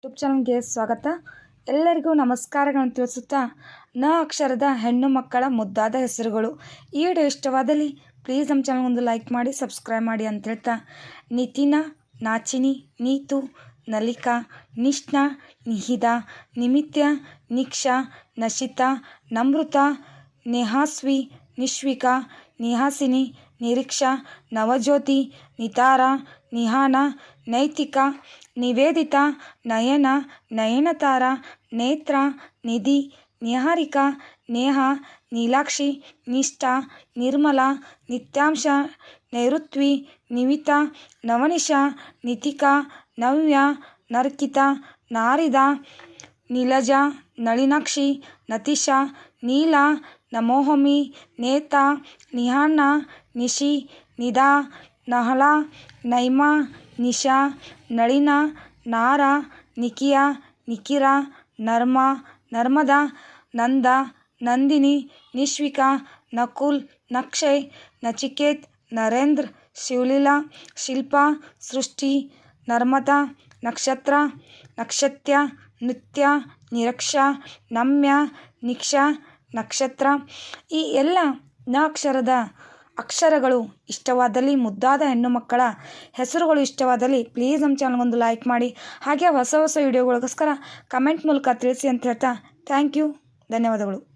YouTube ಚಾನಲ್ಗೆ ಸ್ವಾಗತ. ಎಲ್ಲರಿಗೂ ನಮಸ್ಕಾರಗಳನ್ನು ತಿಳಿಸುತ್ತಾ ನ ಅಕ್ಷರದ ಹೆಣ್ಣು ಮಕ್ಕಳ ಮುದ್ದಾದ ಹೆಸರುಗಳು. ಈ ವಿಡಿಯೋ ಇಷ್ಟವಾದಲ್ಲಿ ಪ್ಲೀಸ್ ನಮ್ಮ ಚಾನಲ್ಗೊಂದು ಲೈಕ್ ಮಾಡಿ ಸಬ್ಸ್ಕ್ರೈಬ್ ಮಾಡಿ ಅಂತ ಹೇಳ್ತಾ, ನಿತಿನ, ನಾಚಿನಿ, ನೀತು, ನಲಿಕಾ, ನಿಷ್ಣಾ, ನಿಹಿದಾ, ನಿಮಿತ್ಯ, ನಿಕ್ಷಾ, ನಶಿತಾ, ನಮೃತ, ನೇಹಾಸ್ವಿ, ನಿಶ್ವಿಕಾ, ನಿಹಾಸಿನಿ, ನಿರೀಕ್ಷಾ, ನವಜ್ಯೋತಿ, ನಿತಾರಾ, ನಿಹಾನ, ನೈತಿಕಾ, ನಿವೇದಿತಾ, ನಯನ, ನಯನತಾರಾ, ನೇತ್ರ, ನಿಧಿ, ನಿಹಾರಿಕಾ, ನೇಹಾ, ನೀಲಾಕ್ಷಿ, ನಿಷ್ಠಾ, ನಿರ್ಮಲಾ, ನಿತ್ಯಾಂಶ, ನೈಋತ್ವಿ, ನಿವಿತಾ, ನವನಿಶಾ, ನಿತಿಕಾ, ನವ್ಯ, ನರ್ಕಿತಾ, ನಾರಿದಾ, ನೀಲಜಾ, ನಳಿನಾಕ್ಷಿ, ನತಿಶಾ, ನೀಲಾ, ನಮೋಹಮಿ, ನೇತಾ, ನಿಹಾನ್ನ, ನಿಶಿ, ನಿದಾ, ನಹಲಾ, ನೈಮಾ, ನಿಶಾ, ನಳಿನ, ನಾರಾ, ನಿಕಿಯಾ, ನಿಕಿರಾ, ನರ್ಮಾ, ನರ್ಮದಾ, ನಂದ, ನಂದಿನಿ, ನಿಶ್ವಿಕಾ, ನಕುಲ್, ನಕ್ಷಯ್, ನಚಿಕೇತ್, ನರೇಂದ್ರ, ಶಿವಲೀಲಾ, ಶಿಲ್ಪಾ, ಸೃಷ್ಟಿ, ನರ್ಮದಾ, ನಕ್ಷತ್ರ, ನಕ್ಷತ್ಯ, ನೃತ್ಯ, ನಿರಕ್ಷಾ, ನಮ್ಯ, ನಿಕ್ಷಾ, ನಕ್ಷತ್ರ. ಈ ಎಲ್ಲ ನ ಅಕ್ಷರದ ಅಕ್ಷರಗಳು ಇಷ್ಟವಾದಲ್ಲಿ, ಮುದ್ದಾದ ಹೆಣ್ಣು ಮಕ್ಕಳ ಹೆಸರುಗಳು ಇಷ್ಟವಾದಲ್ಲಿ ಪ್ಲೀಸ್ ನಮ್ಮ ಚಾನಲ್ಗೊಂದು ಲೈಕ್ ಮಾಡಿ, ಹಾಗೆ ಹೊಸ ವಿಡಿಯೋಗಳಿಗೋಸ್ಕರ ಕಮೆಂಟ್ ಮೂಲಕ ತಿಳಿಸಿ ಅಂತ ಹೇಳ್ತಾ ಥ್ಯಾಂಕ್ ಯು, ಧನ್ಯವಾದಗಳು.